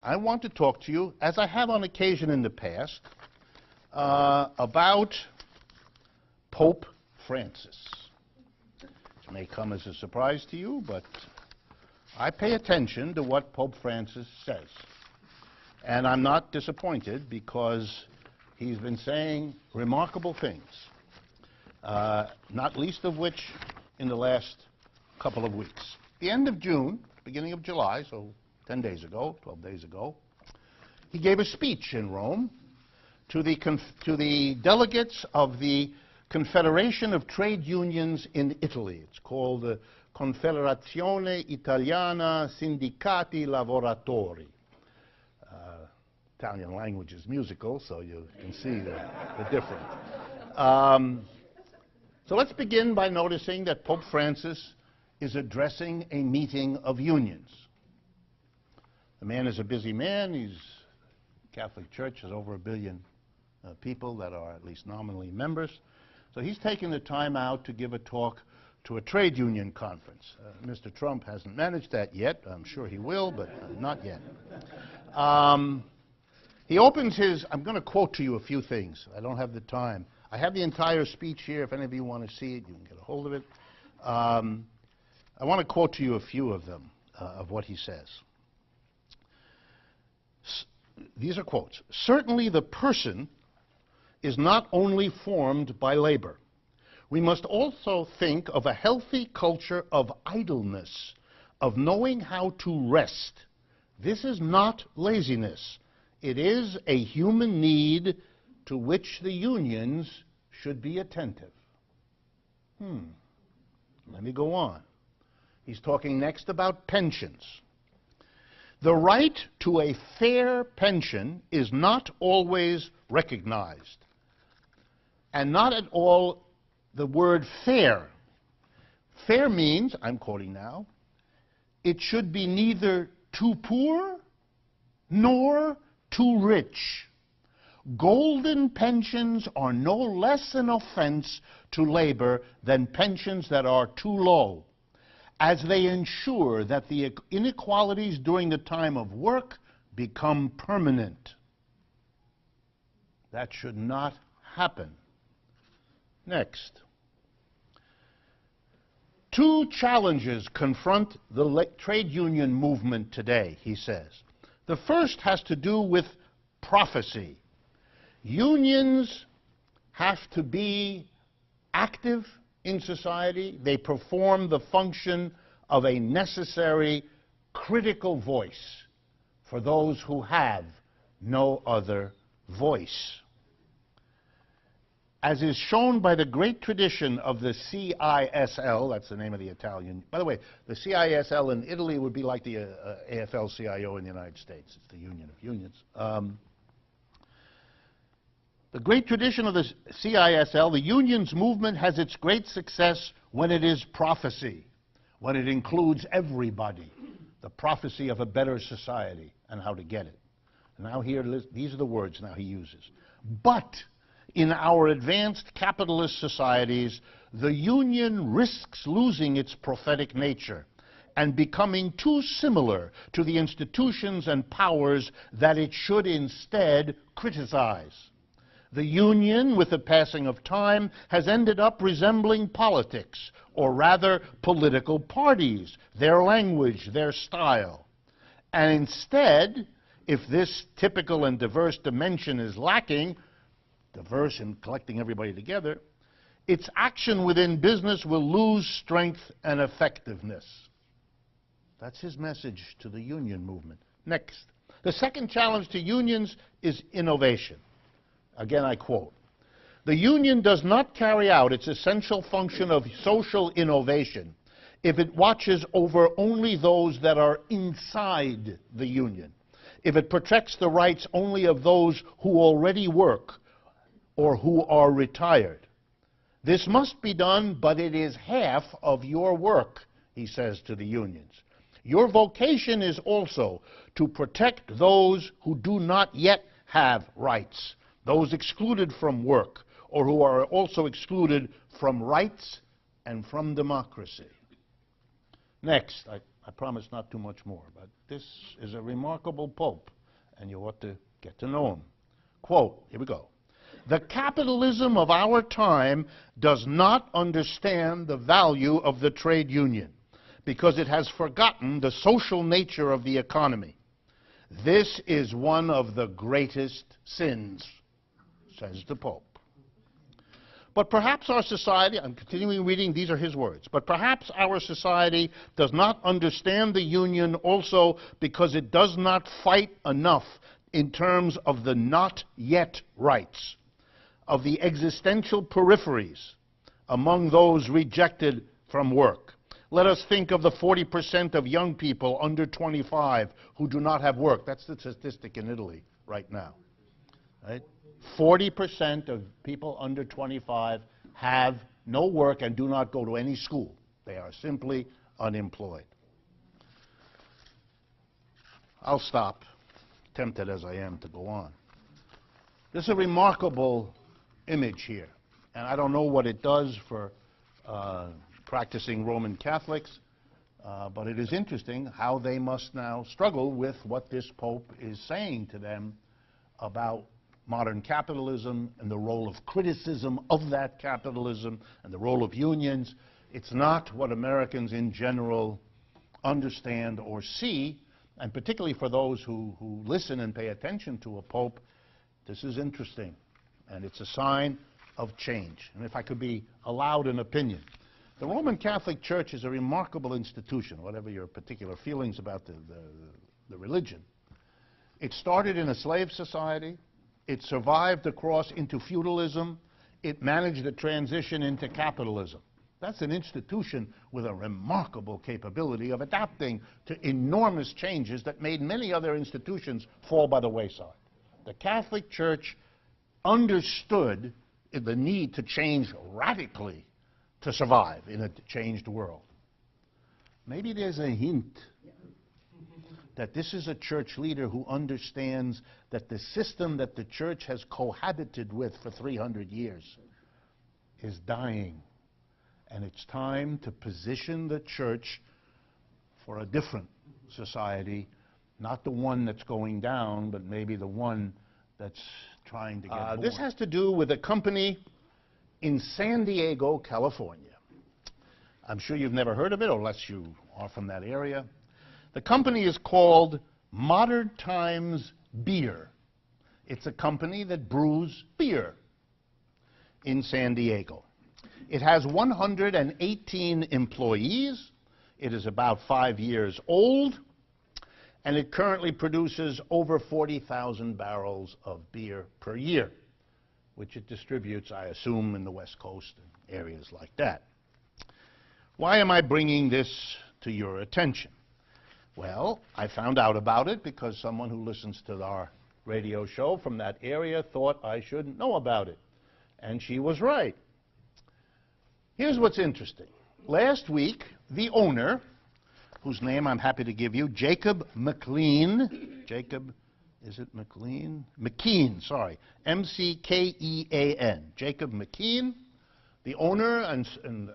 I want to talk to you, as I have on occasion in the past, about Pope Francis. It may come as a surprise to you, but I pay attention to what Pope Francis says. And I'm not disappointed because he's been saying remarkable things, not least of which in the last couple of weeks. The end of June, beginning of July, so 10 days ago, 12 days ago, he gave a speech in Rome to the delegates of the Confederation of Trade Unions in Italy. It's called the Confederazione Italiana Sindicati Lavoratori. Italian language is musical, so you can see the difference. So let's begin by noticing that Pope Francis is addressing a meeting of unions. The man is a busy man. The Catholic Church has over 1 billion people that are at least nominally members. So he's taking the time out to give a talk to a trade union conference. Mr. Trump hasn't managed that yet. I'm sure he will, but not yet. He opens his, I'm going to quote to you a few things. I don't have the time. I have the entire speech here. If any of you want to see it, you can get a hold of it. I want to quote to you a few of them, of what he says. These are quotes. Certainly the person is not only formed by labor. We must also think of a healthy culture of idleness, of knowing how to rest. This is not laziness. It is a human need to which the unions should be attentive. Let me go on. He's talking next about pensions. The right to a fair pension is not always recognized. And not at all the word fair. Fair means, I'm quoting now, it should be neither too poor nor too rich. Golden pensions are no less an offense to labor than pensions that are too low, as they ensure that the inequalities during the time of work become permanent. That should not happen. Next. Two challenges confront the trade union movement today, he says. The first has to do with prophecy. Unions have to be active in society. They perform the function of a necessary critical voice for those who have no other voice. As is shown by the great tradition of the CISL, that's the name of the Italian. By the way, the CISL in Italy would be like the AFL-CIO in the United States. It's the Union of Unions. The great tradition of the CISL, the unions movement has its great success when it is prophecy, when it includes everybody, the prophecy of a better society and how to get it. Now here, these are the words now he uses. But in our advanced capitalist societies, the union risks losing its prophetic nature and becoming too similar to the institutions and powers that it should instead criticize. The union, with the passing of time, has ended up resembling politics, or rather political parties, their language, their style. And instead, if this typical and diverse dimension is lacking, diverse in collecting everybody together, its action within business will lose strength and effectiveness. That's his message to the union movement. Next. The second challenge to unions is innovation. Again, I quote, "The union does not carry out its essential function of social innovation if it watches over only those that are inside the union, if it protects the rights only of those who already work or who are retired. This must be done, but it is half of your work," he says to the unions. "Your vocation is also to protect those who do not yet have rights, those excluded from work, or who are also excluded from rights and from democracy." Next, I promise not too much more, but this is a remarkable pope and you ought to get to know him. Quote, here we go. The capitalism of our time does not understand the value of the trade union because it has forgotten the social nature of the economy. This is one of the greatest sins, says the Pope. But perhaps our society, I'm continuing reading, these are his words, but perhaps our society does not understand the union also because it does not fight enough in terms of the not yet rights, of the existential peripheries among those rejected from work. Let us think of the 40% of young people under 25 who do not have work. That's the statistic in Italy right now. Right? 40% of people under 25 have no work and do not go to any school. They are simply unemployed. I'll stop, tempted as I am to go on. This is a remarkable image here, and I don't know what it does for practicing Roman Catholics, but it is interesting how they must now struggle with what this Pope is saying to them about modern capitalism and the role of criticism of that capitalism and the role of unions. It's not what Americans in general understand or see, and particularly for those who listen and pay attention to a Pope, this is interesting, and it's a sign of change. And if I could be allowed an opinion, the Roman Catholic Church is a remarkable institution, whatever your particular feelings about the religion. It started in a slave society. It survived across into feudalism. It managed the transition into capitalism. That's an institution with a remarkable capability of adapting to enormous changes that made many other institutions fall by the wayside. The Catholic Church understood the need to change radically to survive in a changed world. Maybe there's a hint that this is a church leader who understands that the system that the church has cohabited with for 300 years is dying. And it's time to position the church for a different society, not the one that's going down, but maybe the one that's trying to get born. This has to do with a company in San Diego, California. I'm sure you've never heard of it, unless you are from that area. The company is called Modern Times Beer. It's a company that brews beer in San Diego. It has 118 employees. It is about 5 years old, and it currently produces over 40,000 barrels of beer per year, which it distributes, I assume, in the West Coast and areas like that. Why am I bringing this to your attention? Well, I found out about it because someone who listens to our radio show from that area thought I should know about it, and she was right. Here's what's interesting. Last week, the owner, whose name I'm happy to give you, Jacob McLean, Jacob, is it McLean? McKean, sorry, M-C-K-E-A-N, Jacob McKean, the owner and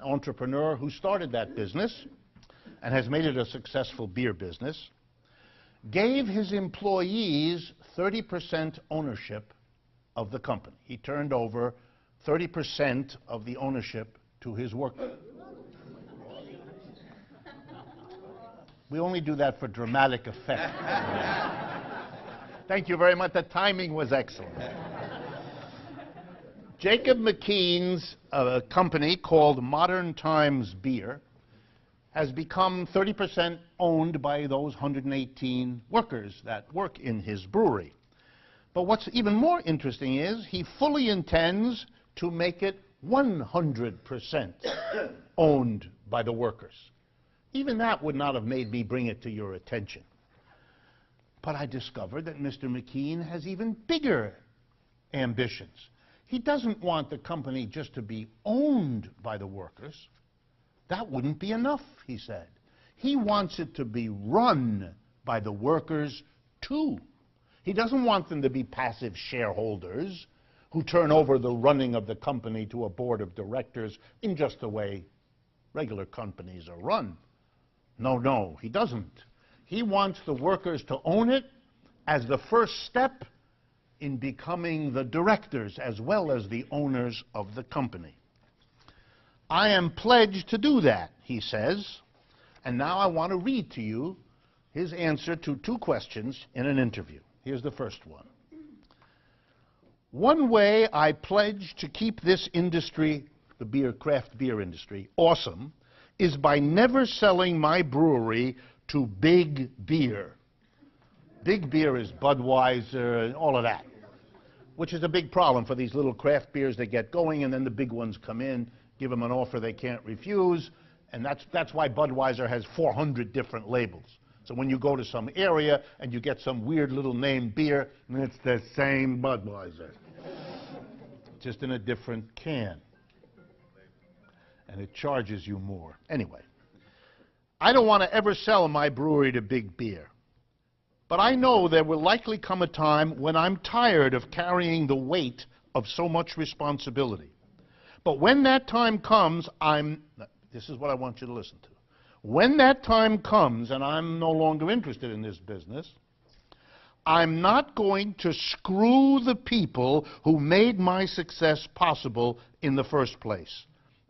entrepreneur who started that business and has made it a successful beer business, gave his employees 30% ownership of the company. He turned over 30% of the ownership to his workers. We only do that for dramatic effect. Thank you very much. The timing was excellent. Jacob McKean's company called Modern Times Beer has become 30% owned by those 118 workers that work in his brewery. But what's even more interesting is he fully intends to make it 100% owned by the workers. Even that would not have made me bring it to your attention. But I discovered that Mr. McKean has even bigger ambitions. He doesn't want the company just to be owned by the workers. That wouldn't be enough, he said. He wants it to be run by the workers, too. He doesn't want them to be passive shareholders who turn over the running of the company to a board of directors in just the way regular companies are run. No, he doesn't. He wants the workers to own it as the first step in becoming the directors as well as the owners of the company. I am pledged to do that, he says, and now I want to read to you his answer to 2 questions in an interview. Here's the first one. One way I pledge to keep this industry, the craft beer industry, awesome, is by never selling my brewery to big beer. Big beer is Budweiser and all of that, which is a big problem for these little craft beers that get going, and then the big ones come in, give them an offer they can't refuse, and that's why Budweiser has 400 different labels. So when you go to some area and you get some weird little name beer, and it's the same Budweiser, just in a different can. And it charges you more. Anyway, I don't want to ever sell my brewery to big beer. But I know there will likely come a time when I'm tired of carrying the weight of so much responsibility. But when that time comes, this is what I want you to listen to. When that time comes and I'm no longer interested in this business, I'm not going to screw the people who made my success possible in the first place.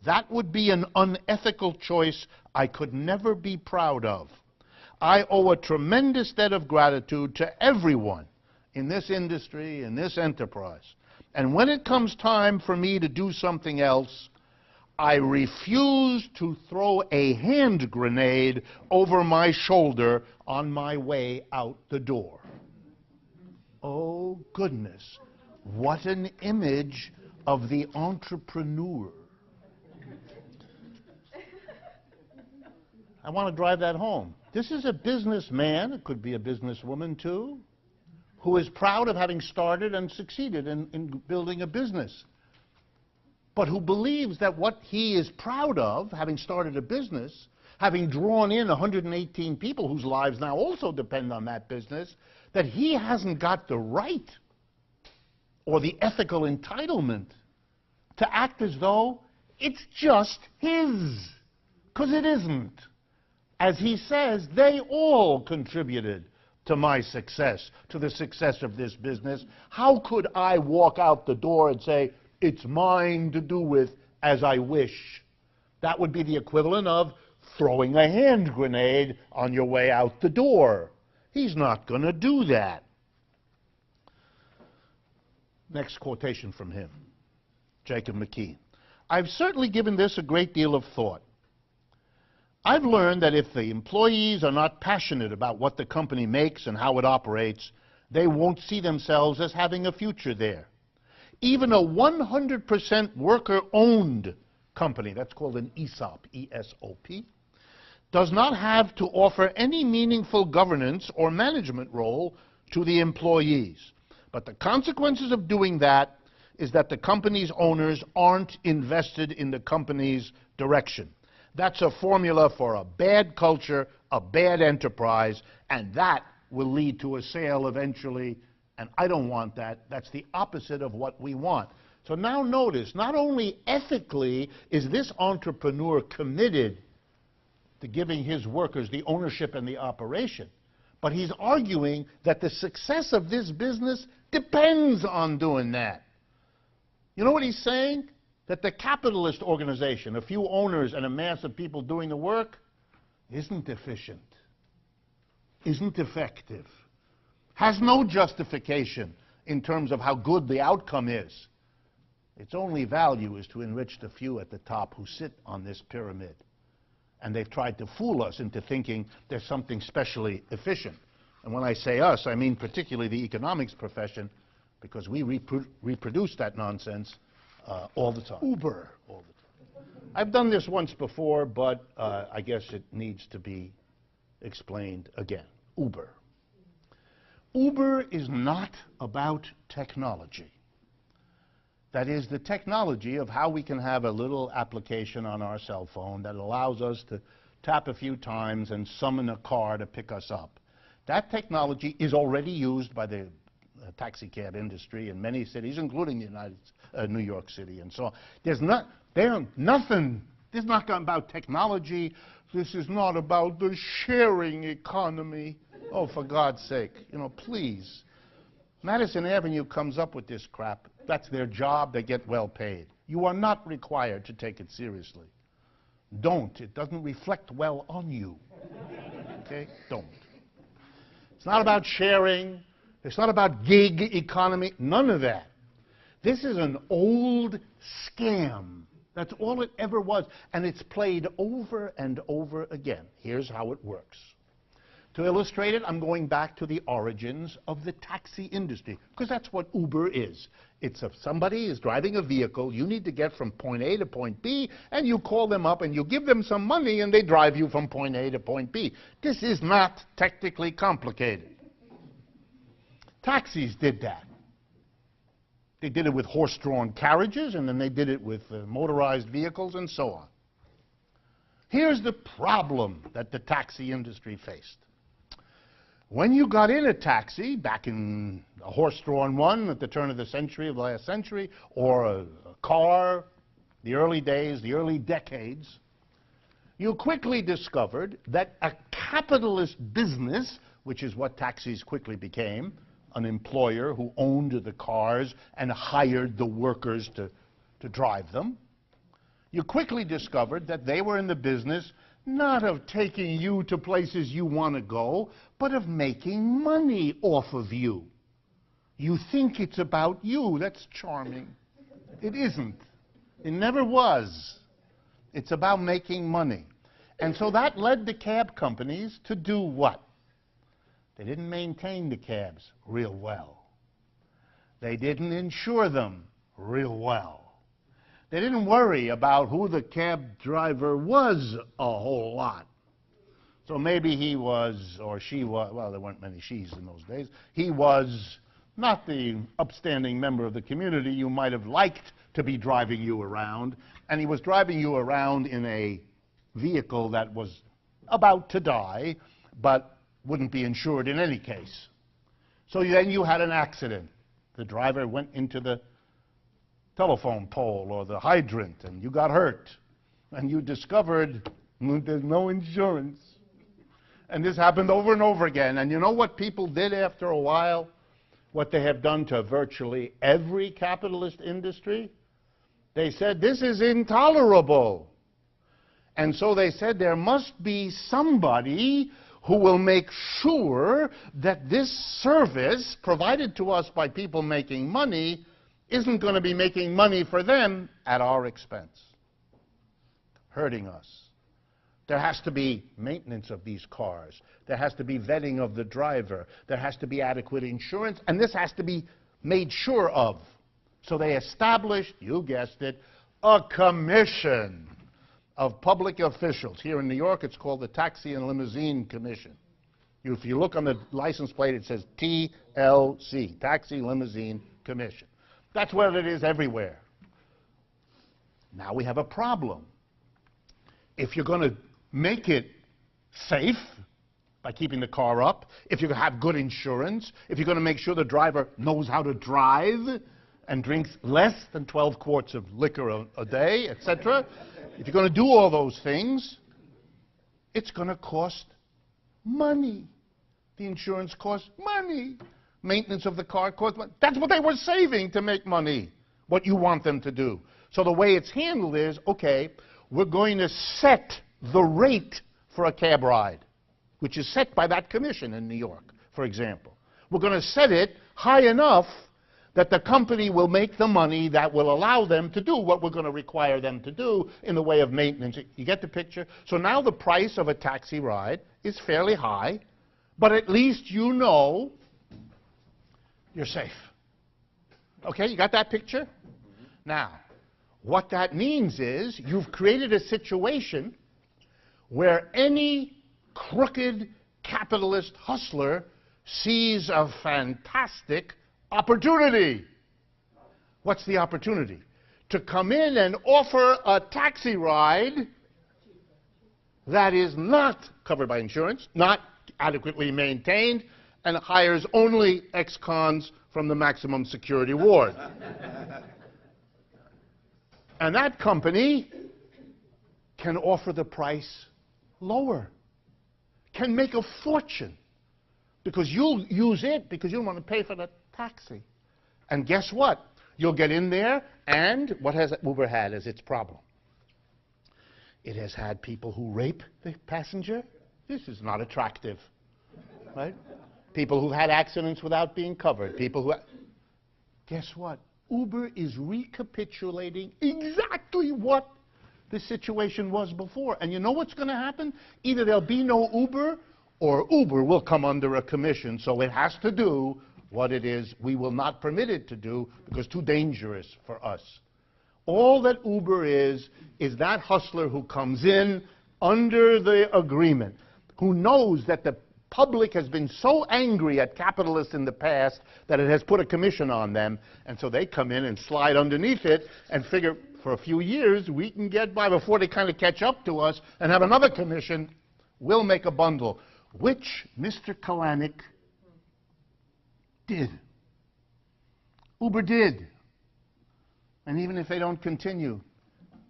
That would be an unethical choice I could never be proud of. I owe a tremendous debt of gratitude to everyone in this industry, in this enterprise. And when it comes time for me to do something else, I refuse to throw a hand grenade over my shoulder on my way out the door. Oh, goodness, what an image of the entrepreneur. I want to drive that home. This is a businessman, it could be a businesswoman too, who is proud of having started and succeeded in building a business, but who believes that what he is proud of, having started a business, having drawn in 118 people whose lives now also depend on that business, that he hasn't got the right or the ethical entitlement to act as though it's just his, because it isn't. As he says, they all contributed to my success, to the success of this business. How could I walk out the door and say, it's mine to do with as I wish? That would be the equivalent of throwing a hand grenade on your way out the door. He's not going to do that. Next quotation from him, Jacob McKean. I've certainly given this a great deal of thought. I've learned that if the employees are not passionate about what the company makes and how it operates, they won't see themselves as having a future there. Even a 100% worker-owned company, that's called an ESOP, E-S-O-P, does not have to offer any meaningful governance or management role to the employees. But the consequences of doing that is that the company's owners aren't invested in the company's direction. That's a formula for a bad culture, a bad enterprise, and that will lead to a sale eventually, and I don't want that. That's the opposite of what we want. So now notice, not only ethically is this entrepreneur committed to giving his workers the ownership and the operation, but he's arguing that the success of this business depends on doing that. You know what he's saying? That the capitalist organization, a few owners and a mass of people doing the work, isn't efficient, isn't effective, has no justification in terms of how good the outcome is. Its only value is to enrich the few at the top who sit on this pyramid. And they've tried to fool us into thinking there's something specially efficient. And when I say us, I mean particularly the economics profession, because we reproduce that nonsense all the time. Uber, all the time. I've done this once before, but I guess it needs to be explained again. Uber. Uber is not about technology. That is, the technology of how we can have a little application on our cell phone that allows us to tap a few times and summon a car to pick us up. That technology is already used by the taxi cab industry in many cities, including the New York City and so on. There's not about technology. This is not about the sharing economy. Oh, for God's sake, you know, please. Madison Avenue comes up with this crap. That's their job. They get well paid. You are not required to take it seriously. Don't. It doesn't reflect well on you. Okay? Don't. It's not about sharing. It's not about gig economy. None of that. This is an old scam. That's all it ever was. And it's played over and over again. Here's how it works. To illustrate it, I'm going back to the origins of the taxi industry, because that's what Uber is. It's if somebody is driving a vehicle, you need to get from point A to point B, and you call them up and you give them some money and they drive you from point A to point B. This is not technically complicated. Taxis did that. They did it with horse-drawn carriages, and then they did it with motorized vehicles and so on. Here's the problem that the taxi industry faced. When you got in a taxi, back in a horse-drawn one at the turn of the century, of the last century, or a car, the early days, the early decades, you quickly discovered that a capitalist business, which is what taxis quickly became, an employer who owned the cars and hired the workers to drive them, you quickly discovered that they were in the business not of taking you to places you want to go, but of making money off of you. You think it's about you. That's charming. It isn't. It never was. It's about making money. And so that led the cab companies to do what? They didn't maintain the cabs real well. They didn't insure them real well. They didn't worry about who the cab driver was a whole lot. So maybe he was, or she was, well, there weren't many she's in those days. He was not the upstanding member of the community you might have liked to be driving you around, and he was driving you around in a vehicle that was about to die, but wouldn't be insured in any case. So then you had an accident. The driver went into the telephone pole or the hydrant, and you got hurt, and you discovered there's no insurance. And this happened over and over again. And you know what people did after a while? What they have done to virtually every capitalist industry? They said, this is intolerable. And so they said, there must be somebody who will make sure that this service provided to us by people making money isn't going to be making money for them at our expense, hurting us. There has to be maintenance of these cars. There has to be vetting of the driver. There has to be adequate insurance, and this has to be made sure of. So they established, you guessed it, a commission of public officials. Here in New York, it's called the Taxi and Limousine Commission. If you look on the license plate, it says TLC, Taxi Limousine Commission. That's what it is everywhere. Now we have a problem. If you're going to make it safe by keeping the car up, if you're going to have good insurance, if you're going to make sure the driver knows how to drive and drinks less than 12 quarts of liquor a day, etc., if you're going to do all those things, it's going to cost money. The insurance costs money. Maintenance of the car costs money. That's what they were saving to make money, what you want them to do. So the way it's handled is, okay, we're going to set the rate for a cab ride, which is set by that commission in New York, for example. We're going to set it high enough that the company will make the money that will allow them to do what we're going to require them to do in the way of maintenance. You get the picture? So now the price of a taxi ride is fairly high, but at least you know you're safe. Okay, you got that picture? Now, what that means is you've created a situation where any crooked capitalist hustler sees a fantastic opportunity. What's the opportunity? To come in and offer a taxi ride that is not covered by insurance, not adequately maintained, and hires only ex-cons from the maximum security ward. And that company can offer the price lower, can make a fortune. because you'll use it because you don't want to pay for the taxi. And guess what? You'll get in there, and what has Uber had as its problem? It has had people who rape the passenger. This is not attractive, right? People who've had accidents without being covered. People who... Guess what? Uber is recapitulating exactly what the situation was before. And you know what's going to happen? Either there'll be no Uber, or Uber will come under a commission, so it has to do what it is we will not permit it to do because too dangerous for us. All that Uber is that hustler who comes in under the agreement, who knows that the public has been so angry at capitalists in the past that it has put a commission on them, and so they come in and slide underneath it and figure for a few years we can get by before they kind of catch up to us and have another commission. We'll make a bundle, which Mr. Kalanick did. Uber did. And even if they don't continue,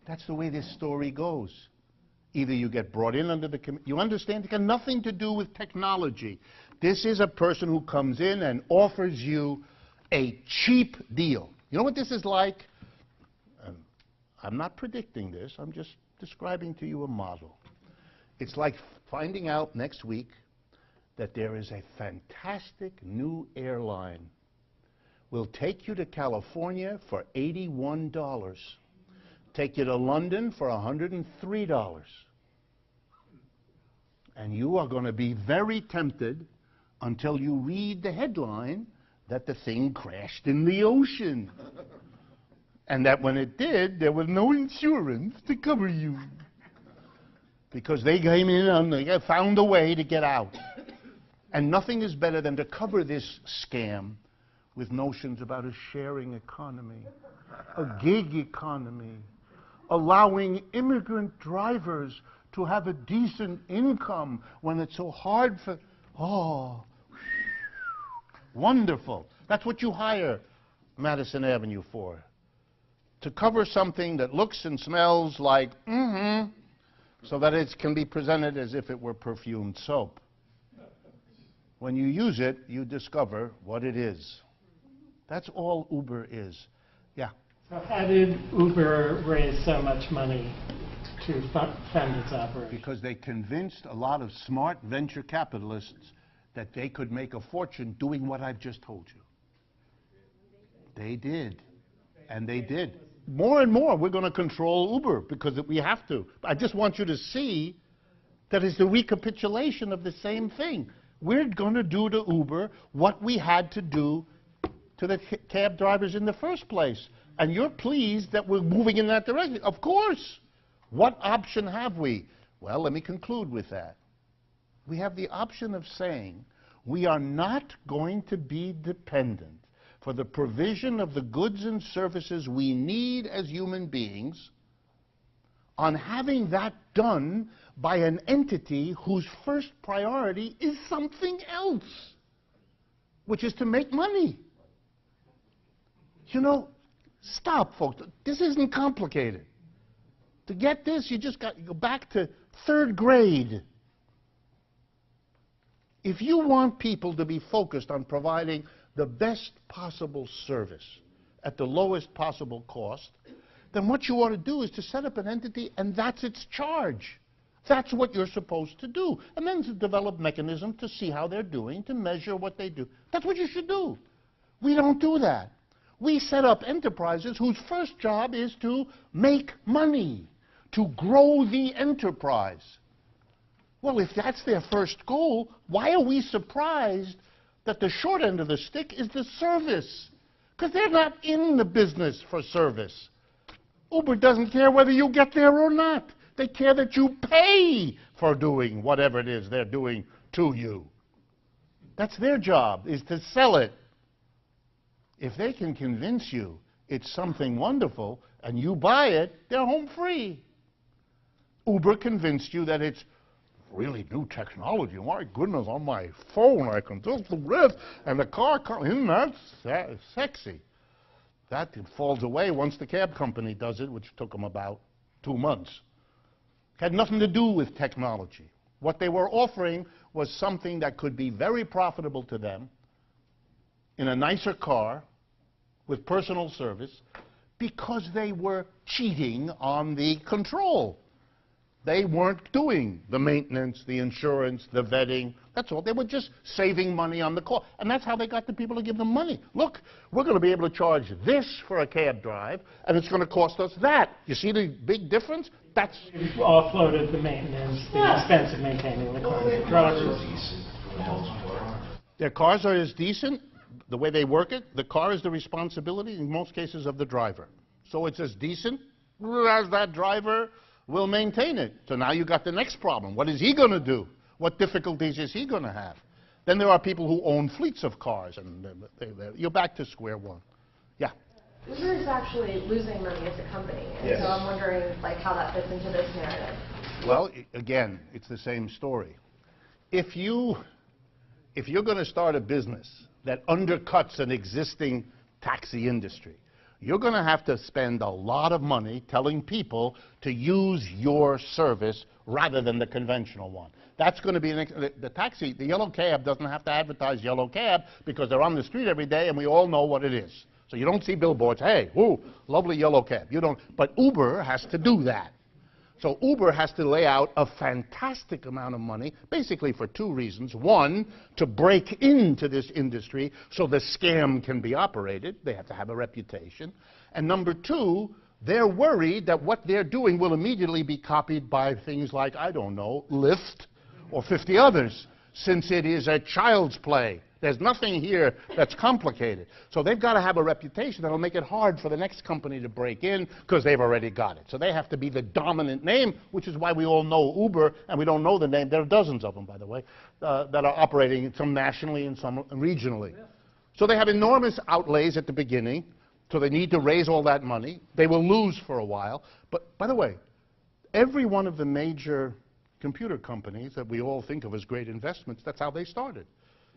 that's the way this story goes. Either you get brought in under the... You understand? It got nothing to do with technology. This is a person who comes in and offers you a cheap deal. You know what this is like? I'm not predicting this. I'm just describing to you a model. It's like finding out next week that there is a fantastic new airline. Will take you to California for $81. Take you to London for $103. And you are going to be very tempted until you read the headline that the thing crashed in the ocean. And that when it did, there was no insurance to cover you. Because they came in and they found a way to get out. And nothing is better than to cover this scam with notions about a sharing economy, a gig economy, allowing immigrant drivers to have a decent income when it's so hard for... Oh, wonderful. That's what you hire Madison Avenue for. To cover something that looks and smells like, so that it can be presented as if it were perfumed soap. When you use it, you discover what it is. That's all Uber is. Yeah. So how did Uber raise so much money to fund its operation? Because they convinced a lot of smart venture capitalists that they could make a fortune doing what I've just told you. They did. And they did. More and more, we're going to control Uber because we have to. I just want you to see that it's the recapitulation of the same thing. We're going to do to Uber what we had to do to the cab drivers in the first place. And you're pleased that we're moving in that direction. Of course. What option have we? Well, let me conclude with that. We have the option of saying we are not going to be dependent for the provision of the goods and services we need as human beings on having that done by an entity whose first priority is something else, which is to make money. You know, stop, folks. This isn't complicated. To get this, you just got to go back to third grade. If you want people to be focused on providing the best possible service at the lowest possible cost, then what you ought to do is to set up an entity, and that's its charge. That's what you're supposed to do. And then to develop mechanisms to see how they're doing, to measure what they do. That's what you should do. We don't do that. We set up enterprises whose first job is to make money, to grow the enterprise. Well, if that's their first goal, why are we surprised that the short end of the stick is the service? Because they're not in the business for service. Uber doesn't care whether you get there or not. They care that you pay for doing whatever it is they're doing to you. That's their job, is to sell it. If they can convince you it's something wonderful and you buy it, they're home free. Uber convinced you that it's really new technology. My goodness, on my phone I can just do this, and the car comes. Isn't that sexy? That falls away once the cab company does it, which took them about 2 months. It had nothing to do with technology. What they were offering was something that could be very profitable to them in a nicer car with personal service because they were cheating on the control. They weren't doing the maintenance, the insurance, the vetting. That's all. They were just saving money on the car. And that's how they got the people to give them money. Look, we're going to be able to charge this for a cab drive, and it's going to cost us that. You see the big difference? That's... You've offloaded the maintenance, the expense of maintaining the car. The drivers. Their cars are as decent. The way they work it, the car is the responsibility, in most cases, of the driver. So it's as decent as that driver will maintain it. So now you got the next problem. What is he going to do? What difficulties is he going to have? Then there are people who own fleets of cars, and you're back to square one. Yeah? Uber is actually losing money as a company, and yes. So I'm wondering how that fits into this narrative. Well, again, it's the same story. If you're going to start a business that undercuts an existing taxi industry, you're going to have to spend a lot of money telling people to use your service rather than the conventional one. That's going to be the yellow cab doesn't have to advertise yellow cab because they're on the street every day and we all know what it is. So you don't see billboards, hey, ooh, lovely yellow cab. You don't, but Uber has to do that. So Uber has to lay out a fantastic amount of money, basically for two reasons. One, to break into this industry so the scam can be operated. They have to have a reputation. And number two, they're worried that what they're doing will immediately be copied by things like, I don't know, Lyft or 50 others, since it is a child's play. There's nothing here that's complicated. So they've got to have a reputation that'll make it hard for the next company to break in because they've already got it. So they have to be the dominant name, which is why we all know Uber, and we don't know the name. There are dozens of them, by the way, that are operating, some nationally and some regionally. Yeah. So they have enormous outlays at the beginning, so they need to raise all that money. They will lose for a while. But, by the way, every one of the major computer companies that we all think of as great investments, that's how they started.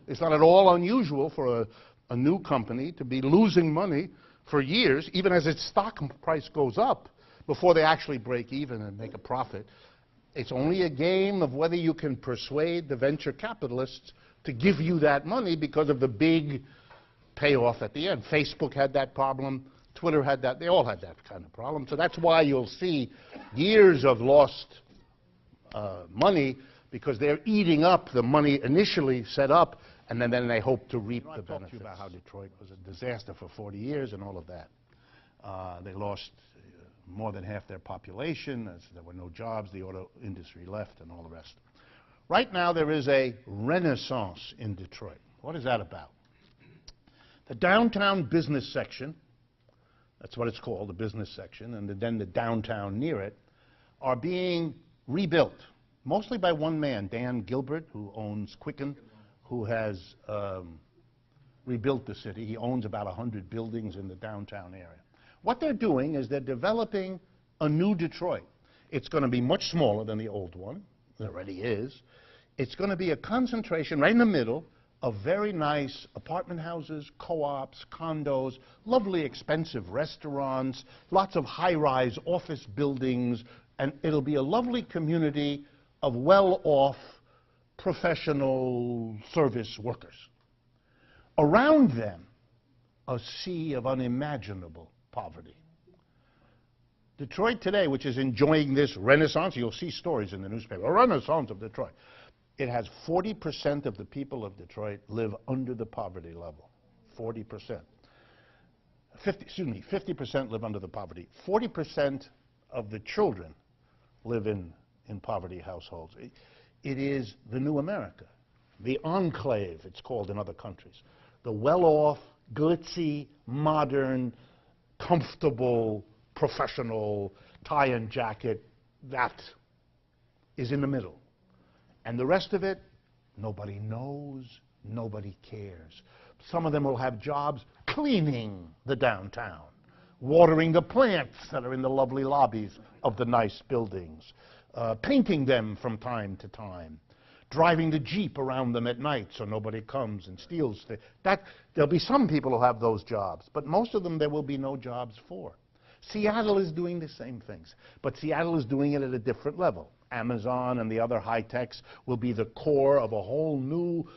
It's not at all unusual for a new company to be losing money for years, even as its stock price goes up, before they actually break even and make a profit. It's only a game of whether you can persuade the venture capitalists to give you that money because of the big payoff at the end. Facebook had that problem. Twitter had that. They all had that kind of problem. So that's why you'll see years of lost money, because they're eating up the money initially set up, and then they hope to reap the benefits. I talked to you about how Detroit was a disaster for 40 years and all of that. They lost more than half their population. As there were no jobs. The auto industry left and all the rest. Right now there is a renaissance in Detroit. What is that about? The downtown business section, that's what it's called, the business section, and then the downtown near it, are being rebuilt, mostly by one man, Dan Gilbert, who owns Quicken, who has rebuilt the city. He owns about 100 buildings in the downtown area. What they're doing is they're developing a new Detroit. It's going to be much smaller than the old one. It already is. It's going to be a concentration right in the middle of very nice apartment houses, co-ops, condos, lovely expensive restaurants, lots of high-rise office buildings, and it'll be a lovely community of well-off professional service workers. Around them, a sea of unimaginable poverty. Detroit today, which is enjoying this renaissance, you'll see stories in the newspaper, a renaissance of Detroit. It has 40% of the people of Detroit live under the poverty level. 40%. 50% live under the poverty. 40% of the children live in poverty households. It is the new America, the enclave, it's called in other countries. The well-off, glitzy, modern, comfortable, professional, tie and jacket, that is in the middle. And the rest of it, nobody knows, nobody cares. Some of them will have jobs cleaning the downtown, watering the plants that are in the lovely lobbies of the nice buildings, painting them from time to time, driving the Jeep around them at night so nobody comes and steals things. There'll be some people who have those jobs, but most of them there will be no jobs for. Seattle is doing the same things, but Seattle is doing it at a different level. Amazon and the other high techs will be the core of a whole new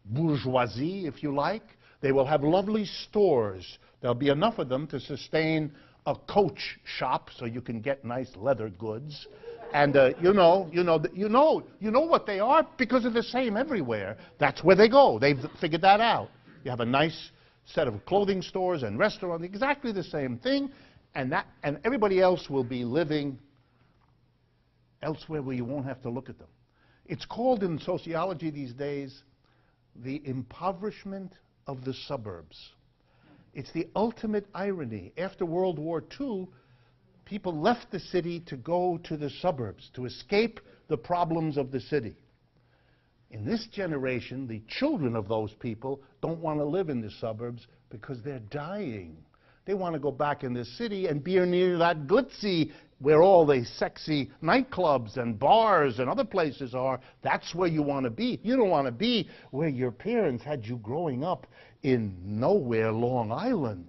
bourgeoisie, if you like. They will have lovely stores. There'll be enough of them to sustain a coach shop so you can get nice leather goods. And you know what they are because they're the same everywhere. That's where they go. They've figured that out. You have a nice set of clothing stores and restaurants, exactly the same thing, and everybody else will be living elsewhere where you won't have to look at them. It's called in sociology these days the impoverishment of the suburbs. It's the ultimate irony. After World War II, people left the city to go to the suburbs, to escape the problems of the city. In this generation, the children of those people don't want to live in the suburbs because they're dying. They want to go back in the city and be near that glitzy, where all the sexy nightclubs and bars and other places are. That's where you want to be. You don't want to be where your parents had you growing up in nowhere, Long Island,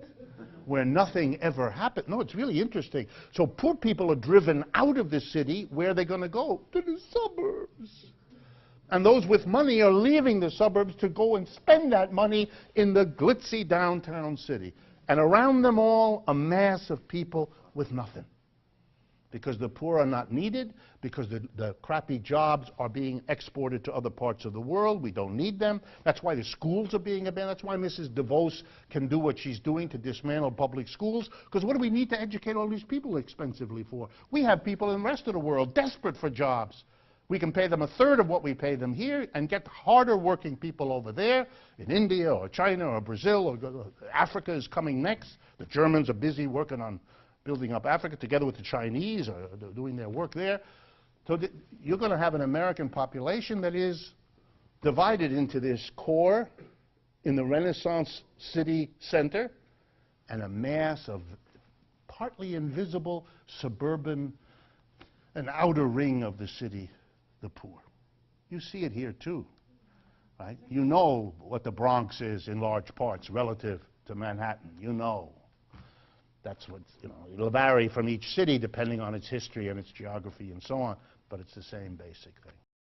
where nothing ever happened. No, it's really interesting. So poor people are driven out of the city. Where are they going to go? To the suburbs. And those with money are leaving the suburbs to go and spend that money in the glitzy downtown city. And around them all, a mass of people with nothing. Because the poor are not needed, because the crappy jobs are being exported to other parts of the world. We don't need them. That's why the schools are being abandoned. That's why Mrs. DeVos can do what she's doing to dismantle public schools. Because what do we need to educate all these people expensively for? We have people in the rest of the world desperate for jobs. We can pay them a third of what we pay them here and get harder working people over there in India or China or Brazil or Africa is coming next. The Germans are busy working on building up Africa together with the Chinese or doing their work there. So you're going to have an American population that is divided into this core in the Renaissance city center and a mass of partly invisible suburban, an outer ring of the city, the poor. You see it here too, right? You know what the Bronx is in large parts relative to Manhattan. You know. That's what, it'll vary from each city depending on its history and its geography and so on, but it's the same basic thing.